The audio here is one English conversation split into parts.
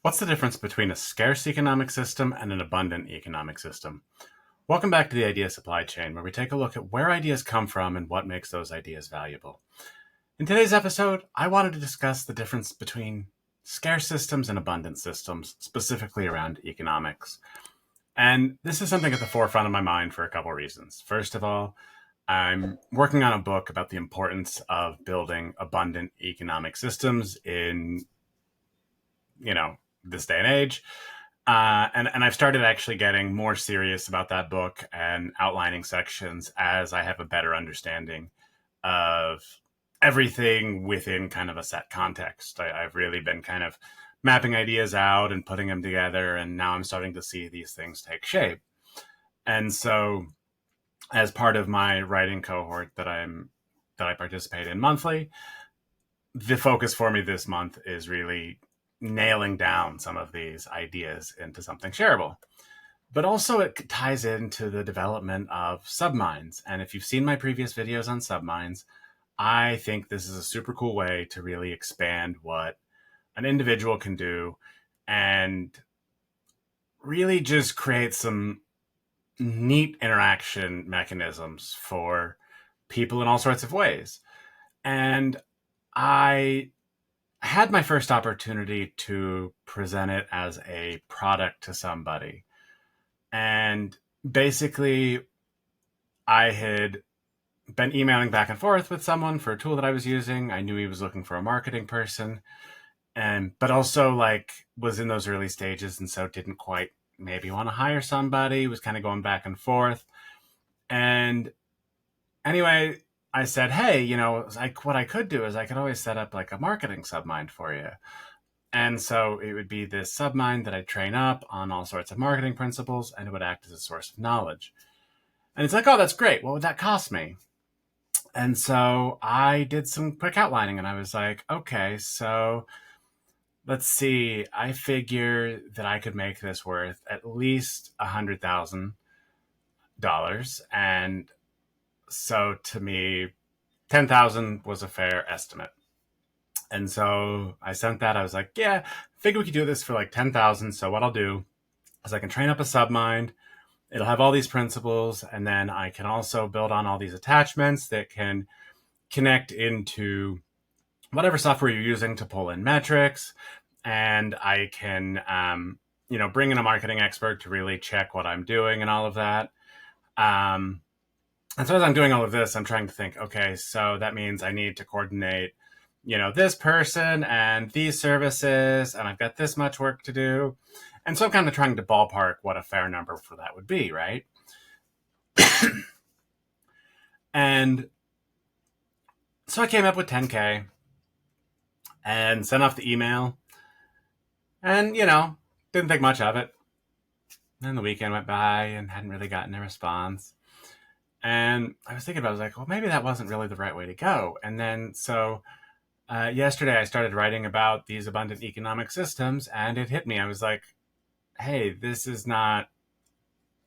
What's the difference between a scarce economic system and an abundant economic system? Welcome back to the Idea Supply Chain, where we take a look at where ideas come from and what makes those ideas valuable. In today's episode, I wanted to discuss the difference between scarce systems and abundant systems, specifically around economics. And this is something at the forefront of my mind for a couple of reasons. First of all, I'm working on a book about the importance of building abundant economic systems in, this day and age. And I've started actually getting more serious about that book and outlining sections as I have a better understanding of everything within kind of a set context. I've really been kind of mapping ideas out and putting them together, and now I'm starting to see these things take shape. And so, as part of my writing cohort that I participate in monthly, the focus for me this month is really nailing down some of these ideas into something shareable. But also it ties into the development of subminds. And if you've seen my previous videos on subminds, I think this is a super cool way to really expand what an individual can do and really just create some neat interaction mechanisms for people in all sorts of ways. And I had my first opportunity to present it as a product to somebody. And basically, I had been emailing back and forth with someone for a tool that I was using. I knew he was looking for a marketing person, but also was in those early stages, and so didn't quite maybe want to hire somebody, was kind of going back and forth. And anyway, I said, hey, what I could do is I could always set up a marketing submind for you. And so it would be this submind that I'd train up on all sorts of marketing principles, and it would act as a source of knowledge. And it's oh, that's great. What would that cost me? And so I did some quick outlining, and I was like, okay, so let's see. I figure that I could make this worth at least $100,000. And so to me, 10,000 was a fair estimate. And so I sent that. I was like, yeah, I figure we could do this for 10,000. So what I'll do is I can train up a submind. It'll have all these principles. And then I can also build on all these attachments that can connect into whatever software you're using to pull in metrics. And I can, bring in a marketing expert to really check what I'm doing and all of that. And so as I'm doing all of this, I'm trying to think, okay, so that means I need to coordinate, this person and these services, and I've got this much work to do. And so I'm kind of trying to ballpark what a fair number for that would be, right? And so I came up with 10K and sent off the email and, didn't think much of it. Then the weekend went by and hadn't really gotten a response. And I was thinking about it, I was like, well, maybe that wasn't really the right way to go. And then so yesterday I started writing about these abundant economic systems, and it hit me. I was like, hey, this is not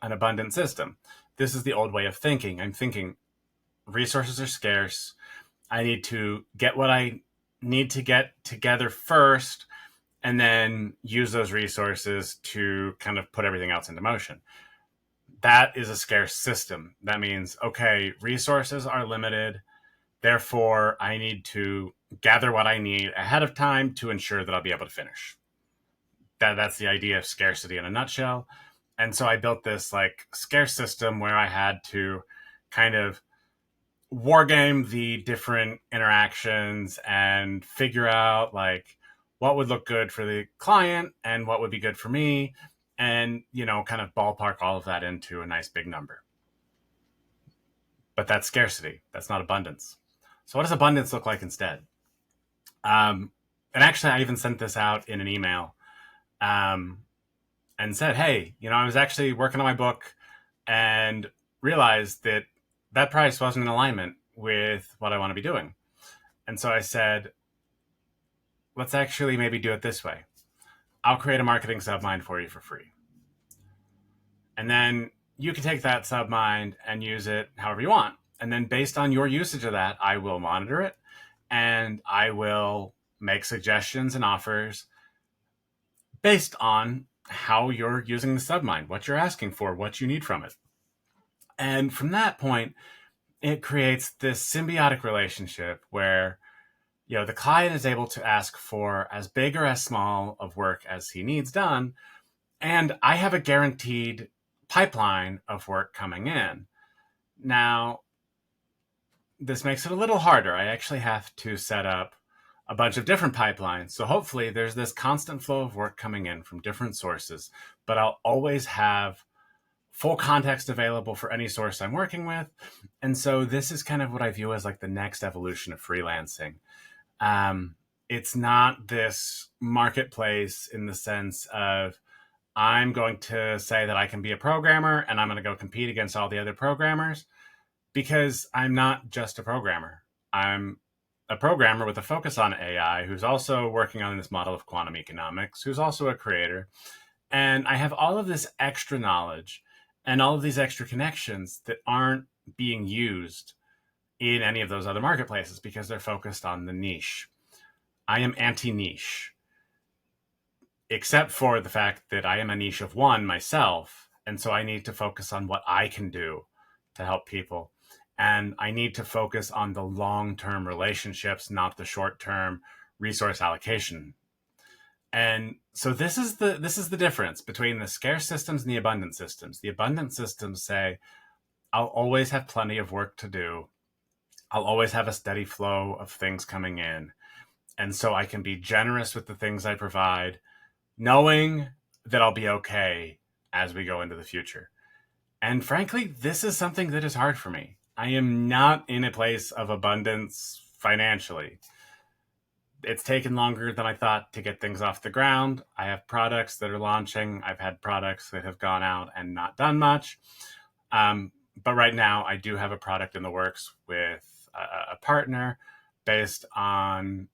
an abundant system. This is the old way of thinking. I'm thinking resources are scarce. I need to get what I need to get together first, and then use those resources to kind of put everything else into motion. That is a scarce system. That means, okay, resources are limited. Therefore, I need to gather what I need ahead of time to ensure that I'll be able to finish. That's the idea of scarcity in a nutshell. And so I built this scarce system where I had to kind of wargame the different interactions and figure out what would look good for the client and what would be good for me, and kind of ballpark all of that into a nice big number. But that's scarcity. That's not abundance. So what does abundance look like instead? And actually, I even sent this out in an email and said, hey, I was actually working on my book and realized that that price wasn't in alignment with what I want to be doing. And so I said, let's actually maybe do it this way. I'll create a marketing submind for you for free. And then you can take that submind and use it however you want. And then based on your usage of that, I will monitor it, and I will make suggestions and offers based on how you're using the submind, what you're asking for, what you need from it. And from that point, it creates this symbiotic relationship where the client is able to ask for as big or as small of work as he needs done, and I have a guaranteed pipeline of work coming in. Now, this makes it a little harder. I actually have to set up a bunch of different pipelines. So hopefully there's this constant flow of work coming in from different sources, but I'll always have full context available for any source I'm working with. And so this is kind of what I view as like the next evolution of freelancing. It's not this marketplace in the sense of I'm going to say that I can be a programmer and I'm going to go compete against all the other programmers, because I'm not just a programmer. I'm a programmer with a focus on AI who's also working on this model of quantum economics, who's also a creator. And I have all of this extra knowledge and all of these extra connections that aren't being used in any of those other marketplaces because they're focused on the niche. I am anti-niche, except for the fact that I am a niche of one myself. And so I need to focus on what I can do to help people. And I need to focus on the long-term relationships, not the short-term resource allocation. And so this is the difference between the scarce systems and the abundant systems. The abundant systems say, I'll always have plenty of work to do. I'll always have a steady flow of things coming in. And so I can be generous with the things I provide, knowing that I'll be okay as we go into the future. And frankly, this is something that is hard for me. I am not in a place of abundance financially. It's taken longer than I thought to get things off the ground. I have products that are launching. I've had products that have gone out and not done much. But right now, I do have a product in the works with a partner based on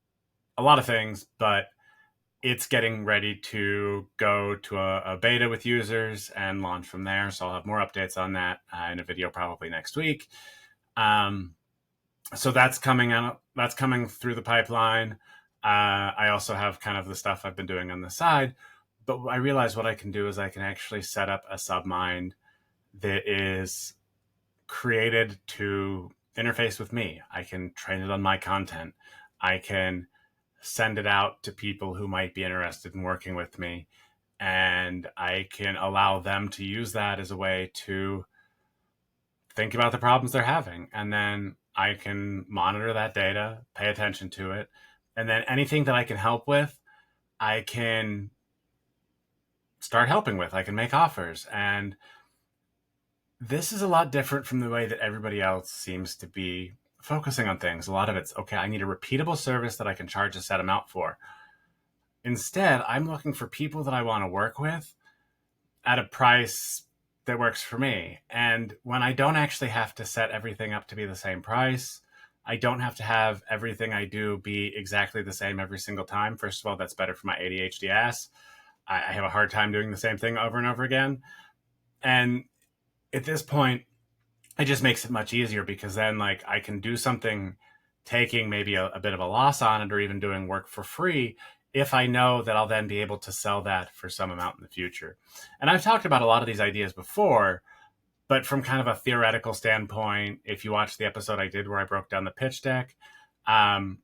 a lot of things, but it's getting ready to go to a beta with users and launch from there. So I'll have more updates on that in a video probably next week. So that's coming out. That's coming through the pipeline. I also have kind of the stuff I've been doing on the side, but I realize what I can do is I can actually set up a submind that is created to interface with me. I can train it on my content. I can send it out to people who might be interested in working with me. And I can allow them to use that as a way to think about the problems they're having. And then I can monitor that data, pay attention to it. And then anything that I can help with, I can start helping with. I can make offers. And this is a lot different from the way that everybody else seems to be focusing on things. A lot of it's, okay, I need a repeatable service that I can charge a set amount for. Instead, I'm looking for people that I want to work with at a price that works for me. And when I don't actually have to set everything up to be the same price, I don't have to have everything I do be exactly the same every single time. First of all, that's better for my ADHD ass. I have a hard time doing the same thing over and over again. And at this point, it just makes it much easier, because then like I can do something taking maybe a bit of a loss on it, or even doing work for free, if I know that I'll then be able to sell that for some amount in the future. And I've talked about a lot of these ideas before, but from kind of a theoretical standpoint, if you watch the episode I did where I broke down the pitch deck that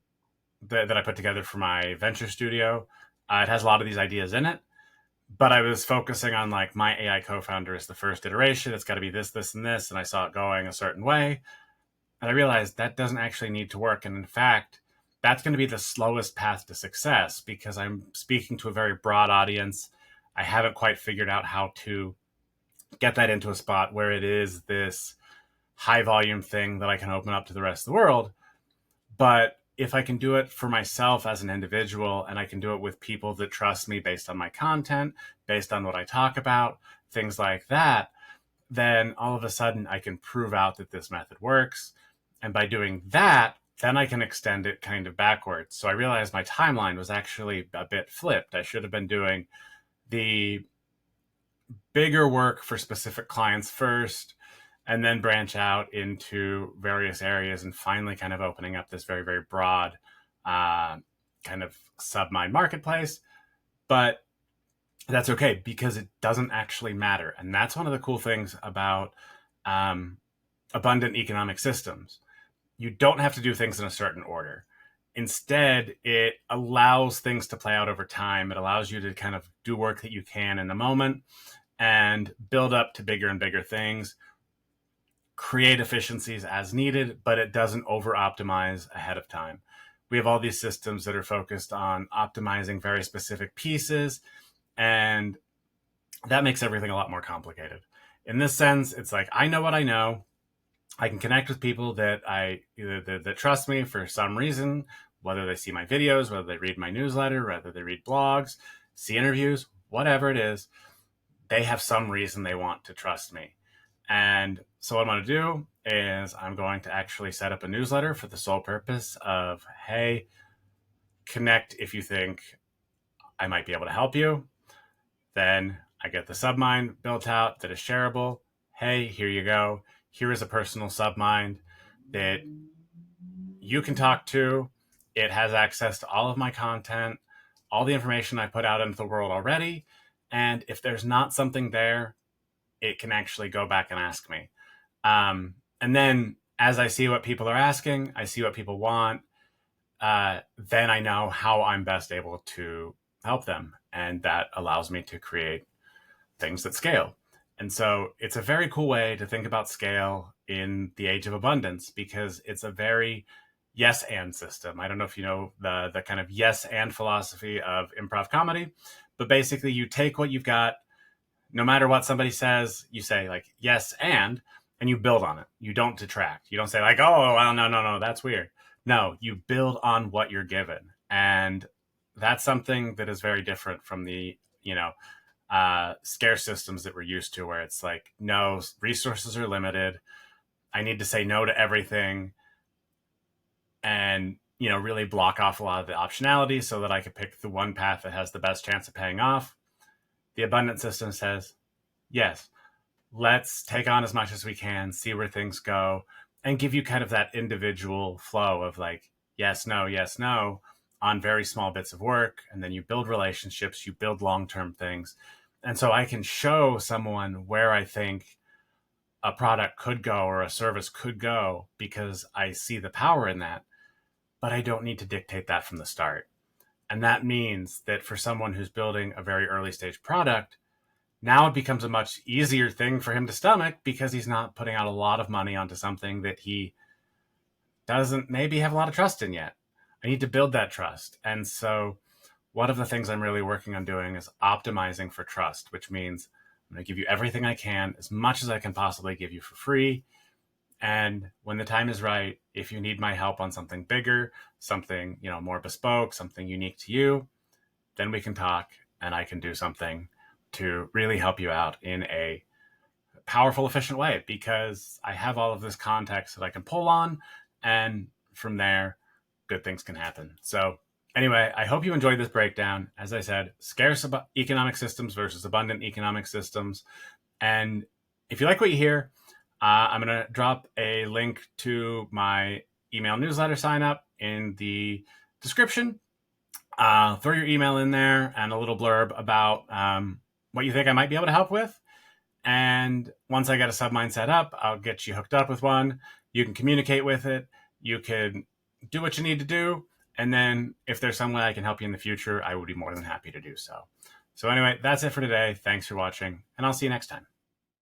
I put together for my venture studio, it has a lot of these ideas in it. But I was focusing on like my AI co-founder is the first iteration. It's got to be this, this, and this. And I saw it going a certain way. And I realized that doesn't actually need to work. And in fact, that's going to be the slowest path to success, because I'm speaking to a very broad audience. I haven't quite figured out how to get that into a spot where it is this high volume thing that I can open up to the rest of the world. But if I can do it for myself as an individual, and I can do it with people that trust me based on my content, based on what I talk about, things like that, then all of a sudden I can prove out that this method works. And by doing that, then I can extend it kind of backwards. So I realized my timeline was actually a bit flipped. I should have been doing the bigger work for specific clients first, and then branch out into various areas, and finally kind of opening up this very, very broad kind of submind marketplace. But That's okay, because it doesn't actually matter. And that's one of the cool things about um, abundant economic systems. You don't have to do things in a certain order. Instead, it allows things to play out over time. It allows you to kind of do work that you can in the moment and build up to bigger and bigger things, create efficiencies as needed, but it doesn't over optimize ahead of time. We have all these systems that are focused on optimizing very specific pieces, and that makes everything a lot more complicated. In this sense, it's like, I know what I know. I can connect with people that trust me for some reason, whether they see my videos, whether they read my newsletter, whether they read blogs, see interviews, whatever it is. They have some reason they want to trust me. And so what I'm going to do is I'm going to actually set up a newsletter for the sole purpose of, hey, connect if you think I might be able to help you. Then I get the submind built out that is shareable. Hey, here you go. Here is a personal submind that you can talk to. It has access to all of my content, all the information I put out into the world already. And if there's not something there, it can actually go back and ask me. And then as I see what people are asking, I see what people want, then I know how I'm best able to help them. And that allows me to create things that scale. And so it's a very cool way to think about scale in the age of abundance, because it's a very yes and system. I don't know if you know the kind of yes and philosophy of improv comedy, but basically you take what you've got, no matter what somebody says, you say like yes and you build on it. You don't detract. You don't say like, oh, well, no, that's weird. No, you build on what you're given. And that's something that is very different from the, scarce systems that we're used to, where it's like, no, resources are limited. I need to say no to everything and, really block off a lot of the optionality so that I can pick the one path that has the best chance of paying off. The abundant system says, yes, let's take on as much as we can, see where things go, and give you kind of that individual flow of like, yes, no, on very small bits of work. And then you build relationships, you build long-term things. And so I can show someone where I think a product could go or a service could go because I see the power in that, but I don't need to dictate that from the start. And that means that for someone who's building a very early stage product, now it becomes a much easier thing for him to stomach because he's not putting out a lot of money onto something that he doesn't maybe have a lot of trust in yet. I need to build that trust. And so one of the things I'm really working on doing is optimizing for trust, which means I'm going to give you everything I can, as much as I can possibly give you for free. And when the time is right, if you need my help on something bigger, something, more bespoke, something unique to you, then we can talk and I can do something to really help you out in a powerful, efficient way, because I have all of this context that I can pull on. And from there, good things can happen. So anyway, I hope you enjoyed this breakdown. As I said, scarce economic systems versus abundant economic systems. And if you like what you hear, I'm going to drop a link to my email newsletter sign up in the description. Throw your email in there and a little blurb about what you think I might be able to help with. And once I get a submind set up, I'll get you hooked up with one. You can communicate with it. You can do what you need to do. And then if there's some way I can help you in the future, I would be more than happy to do so. So anyway, that's it for today. Thanks for watching, and I'll see you next time.